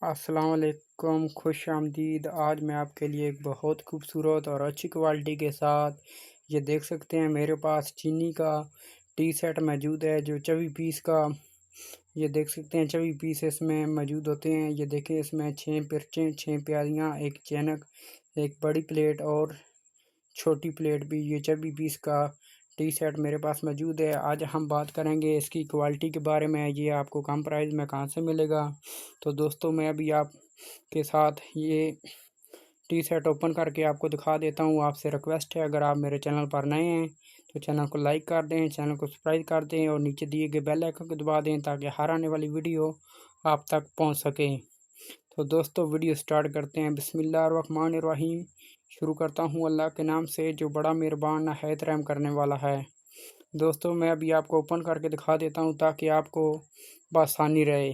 अस्सलाम वालेकुम, खुश आमदीद। आज मैं आपके लिए एक बहुत खूबसूरत और अच्छी क्वालिटी के साथ ये देख सकते हैं मेरे पास चीनी का टी सेट मौजूद है जो 24 पीस का। ये देख सकते हैं 24 पीस इसमें मौजूद होते हैं। ये देखें, इसमें 6 मिर्चें, 6 प्यालियाँ, एक चैनक, एक बड़ी प्लेट और छोटी प्लेट भी। ये 24 पीस का टी सेट मेरे पास मौजूद है। आज हम बात करेंगे इसकी क्वालिटी के बारे में, ये आपको कम प्राइस में कहाँ से मिलेगा। तो दोस्तों, मैं अभी आपके साथ ये टी सेट ओपन करके आपको दिखा देता हूँ। आपसे रिक्वेस्ट है, अगर आप मेरे चैनल पर नए हैं तो चैनल को लाइक कर दें, चैनल को सब्सक्राइब कर दें और नीचे दिए गए बेल आइकन को दबा दें ताकि हर आने वाली वीडियो आप तक पहुँच सके। तो दोस्तों, वीडियो स्टार्ट करते हैं। बिस्मिल्लाहिर्रहमानिर्रहीम। शुरू करता हूँ अल्लाह के नाम से जो बड़ा मेहरबान नहायत रहम करने वाला है। दोस्तों, मैं अभी आपको ओपन करके दिखा देता हूँ ताकि आपको बआसानी रहे।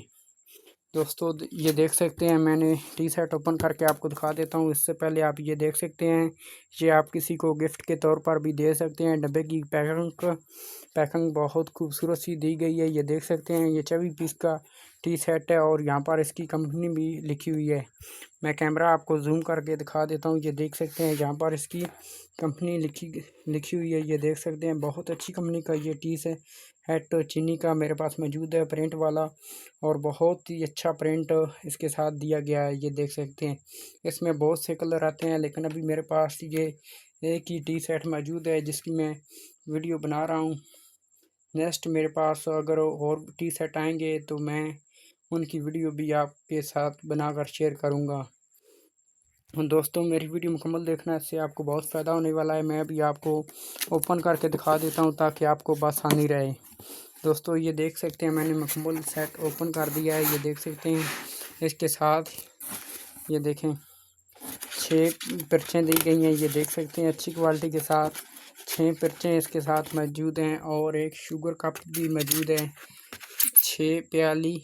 दोस्तों, ये देख सकते हैं, मैंने टी शर्ट ओपन करके आपको दिखा देता हूँ। इससे पहले आप ये देख सकते हैं, ये आप किसी को गिफ्ट के तौर पर भी दे सकते हैं। डब्बे की पैकिंग बहुत खूबसूरत सी दी गई है। ये देख सकते हैं, ये 24 पीस का टी सेट है और यहाँ पर इसकी कंपनी भी लिखी हुई है। मैं कैमरा आपको जूम करके दिखा देता हूँ। ये देख सकते हैं, यहाँ पर इसकी कंपनी लिखी हुई है। ये देख सकते हैं, बहुत अच्छी कंपनी का ये टी सेट चीनी का मेरे पास मौजूद है, प्रिंट वाला, और बहुत ही अच्छा प्रिंट इसके साथ दिया गया है। ये देख सकते हैं, इसमें बहुत से कलर आते हैं, लेकिन अभी मेरे पास ये एक ही टी सेट मौजूद है जिसकी मैं वीडियो बना रहा हूँ। नेक्स्ट मेरे पास अगर और टी सेट आएंगे तो मैं उनकी वीडियो भी आपके साथ बनाकर शेयर करूँगा। दोस्तों, मेरी वीडियो मुकम्मल देखना, इससे आपको बहुत फ़ायदा होने वाला है। मैं अभी आपको ओपन करके दिखा देता हूँ ताकि आपको आसानी रहे। दोस्तों, ये देख सकते हैं, मैंने मुकम्मल सेट ओपन कर दिया है। ये देख सकते हैं, इसके साथ ये देखें 6 पर्चें दी गई हैं। ये देख सकते हैं, अच्छी क्वालिटी के साथ 6 पर्चें इसके साथ मौजूद हैं और एक शुगर कप भी मौजूद है। 6 प्याली,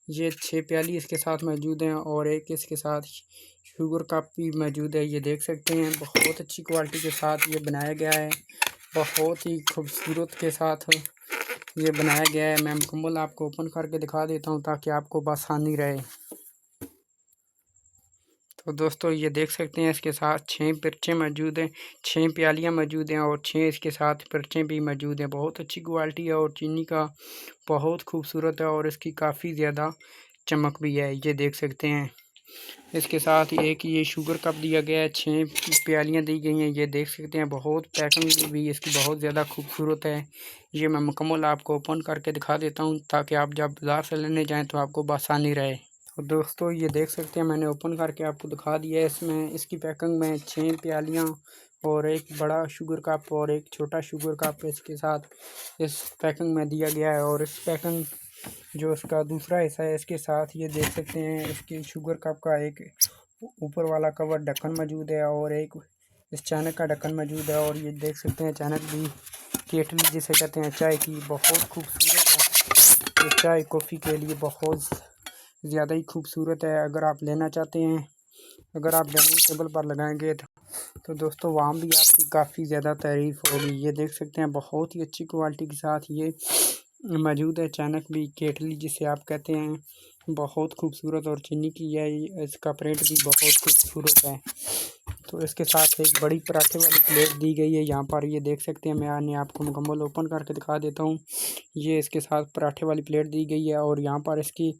ये 6 प्याली इसके साथ मौजूद हैं और एक इसके साथ शुगर कप भी मौजूद है। ये देख सकते हैं, बहुत अच्छी क्वालिटी के साथ ये बनाया गया है, बहुत ही खूबसूरत के साथ ये बनाया गया है। मैं मुकम्मल आपको ओपन करके दिखा देता हूँ ताकि आपको आसानी रहे। तो दोस्तों, ये देख सकते हैं, इसके साथ 6 पर्चें मौजूद हैं, 6 प्यालियाँ मौजूद हैं और 6 इसके साथ पर्चें भी मौजूद हैं। बहुत अच्छी क्वालिटी है और चीनी का बहुत खूबसूरत है और इसकी काफ़ी ज़्यादा चमक भी है। ये देख सकते हैं, इसके साथ एक ये शुगर कप दिया गया है, 6 प्यालियाँ दी गई हैं। ये देख सकते हैं, बहुत पैकिंग भी इसकी बहुत ज़्यादा खूबसूरत है। ये मैं मुकम्मल आपको ओपन करके दिखा देता हूँ ताकि आप जब बाज़ार से लेने जाएँ तो आपको आसानी रहे। तो दोस्तों, ये देख सकते हैं, मैंने ओपन करके आपको दिखा दिया है। इसमें इसकी पैकिंग में 6 प्यालियाँ और एक बड़ा शुगर कप और एक छोटा शुगर कप इसके साथ इस पैकिंग में दिया गया है। और इस पैकिंग जो इसका दूसरा हिस्सा है, इसके साथ ये देख सकते हैं, इसके शुगर कप का एक ऊपर वाला कवर ढक्कन मौजूद है और एक इस चानक का ढक्कन मौजूद है। और ये देख सकते हैं, चानक भी केटली जिसे कहते हैं चाय की, बहुत खूबसूरत है। ये चाय कॉफ़ी के लिए बहुत ज़्यादा ही खूबसूरत है। अगर आप लेना चाहते हैं, अगर आप डाइनिंग टेबल पर लगाएंगे तो दोस्तों वहाँ भी आपकी काफ़ी ज़्यादा तारीफ़ होगी। ये देख सकते हैं, बहुत ही अच्छी क्वालिटी के साथ ये मौजूद है। चाणक्य भी केटली जिसे आप कहते हैं, बहुत खूबसूरत और चीनी की है। इसका प्रिंट भी बहुत खूबसूरत है। तो इसके साथ एक बड़ी पराठे वाली प्लेट दी गई है यहाँ पर। ये देख सकते हैं, मैंने आपको मुकम्मल ओपन करके दिखा देता हूँ। ये इसके साथ पराठे वाली प्लेट दी गई है और यहाँ पर इसकी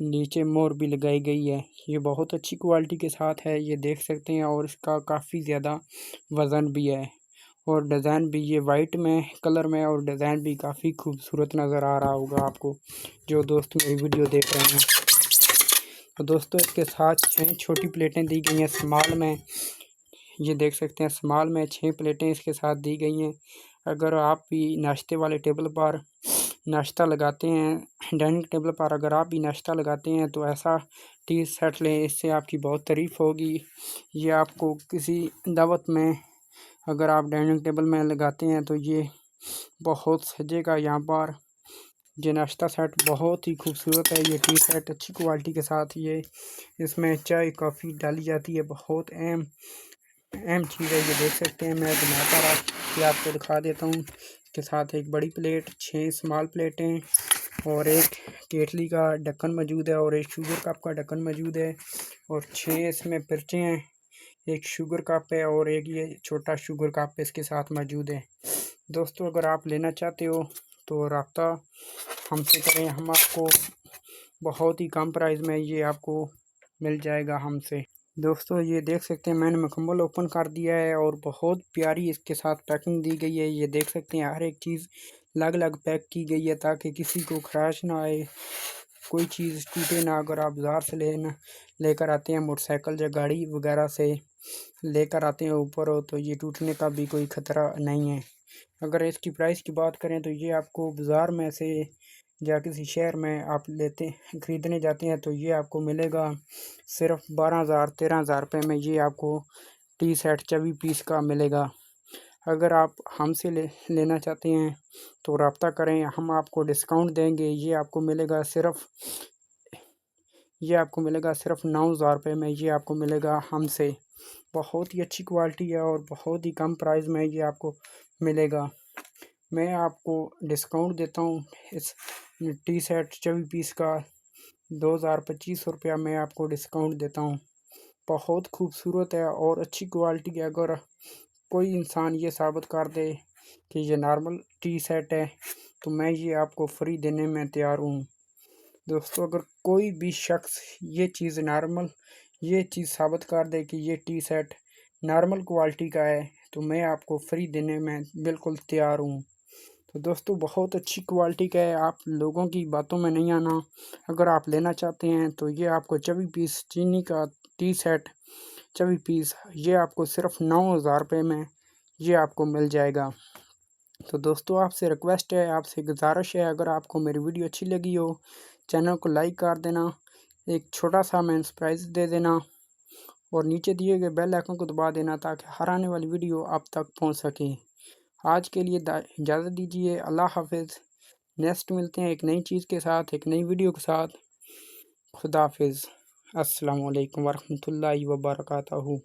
नीचे मोर भी लगाई गई है। ये बहुत अच्छी क्वालिटी के साथ है, ये देख सकते हैं, और इसका काफ़ी ज़्यादा वज़न भी है और डिज़ाइन भी ये वाइट में कलर में, और डिज़ाइन भी काफ़ी खूबसूरत नज़र आ रहा होगा आपको जो दोस्त मेरी वीडियो देख रहे हैं। तो दोस्तों, इसके साथ 6 छोटी प्लेटें दी गई हैं स्मॉल में। ये देख सकते हैं, स्मॉल में 6 प्लेटें इसके साथ दी गई हैं। अगर आप भी नाश्ते वाले टेबल पर नाश्ता लगाते हैं, डाइनिंग टेबल पर अगर आप भी नाश्ता लगाते हैं तो ऐसा टी सेट लें, इससे आपकी बहुत तारीफ़ होगी। ये आपको किसी दावत में अगर आप डाइनिंग टेबल में लगाते हैं तो ये बहुत सजेगा। यहाँ पर ये नाश्ता सेट बहुत ही खूबसूरत है। ये टी सेट अच्छी क्वालिटी के साथ ये इसमें चाय कॉफ़ी डाली जाती है, बहुत अहम चीज़ है। ये देख सकते हैं, मैं बनाकर आपको दिखा देता हूँ। इसके साथ एक बड़ी प्लेट, 6 स्मॉल प्लेटें और एक केतली का ढक्कन मौजूद है और एक शुगर कप का ढक्कन मौजूद है और 6 इसमें पिर्चें हैं। एक शुगर कप है और एक ये छोटा शुगर कप इसके साथ मौजूद है। दोस्तों अगर आप लेना चाहते हो तो रब्ता हमसे करें, हम आपको बहुत ही कम प्राइस में ये आपको मिल जाएगा हमसे। दोस्तों ये देख सकते हैं मैंने मुकम्मल ओपन कर दिया है और बहुत प्यारी इसके साथ पैकिंग दी गई है। ये देख सकते हैं हर एक चीज़ अलग अलग पैक की गई है ताकि किसी को खराश ना आए, कोई चीज़ टूटे ना। अगर आप बाज़ार से लेकर आते हैं मोटरसाइकिल या गाड़ी वगैरह से लेकर आते हैं ऊपर हो तो ये टूटने का भी कोई ख़तरा नहीं है। अगर इसकी प्राइस की बात करें तो ये आपको बाज़ार में से या किसी शहर में आप ख़रीदने जाते हैं तो ये आपको मिलेगा सिर्फ 12,000 13,000 रुपये में। ये आपको टी सेट 24 पीस का मिलेगा। अगर आप हमसे लेना चाहते हैं तो रब्ता करें, हम आपको डिस्काउंट देंगे। ये आपको मिलेगा सिर्फ 9,000 रुपये में। ये आपको मिलेगा हमसे। बहुत ही अच्छी क्वालिटी है और बहुत ही कम प्राइस में ये आपको मिलेगा। मैं आपको डिस्काउंट देता हूँ इस टी सेट 24 पीस का 2,025 रुपया मैं आपको डिस्काउंट देता हूँ। बहुत खूबसूरत है और अच्छी क्वालिटी है। अगर कोई इंसान ये साबित कर दे कि ये नॉर्मल टी सेट है तो मैं ये आपको फ्री देने में तैयार हूँ। दोस्तों अगर कोई भी शख्स ये चीज़ साबित कर दे कि ये टी सेट नॉर्मल क्वालिटी का है तो मैं आपको फ्री देने में बिल्कुल तैयार हूँ। तो दोस्तों बहुत अच्छी क्वालिटी का है, आप लोगों की बातों में नहीं आना। अगर आप लेना चाहते हैं तो ये आपको 24 पीस चीनी का टी सेट 24 पीस ये आपको सिर्फ 9,000 रुपये में ये आपको मिल जाएगा। तो दोस्तों आपसे रिक्वेस्ट है, आपसे गुजारिश है, अगर आपको मेरी वीडियो अच्छी लगी हो चैनल को लाइक कर देना, एक छोटा सा हमें सरप्राइज़ दे देना और नीचे दिए गए बेल आइकन को दबा देना ताकि हर आने वाली वीडियो आप तक पहुंच सके। आज के लिए इजाज़त दीजिए। अल्लाह हाफिज़। नेक्स्ट मिलते हैं एक नई चीज़ के साथ, एक नई वीडियो के साथ। खुदा हाफिज़। अस्सलाम वालेकुम वरहमतुल्लाहि वबरकातुहू।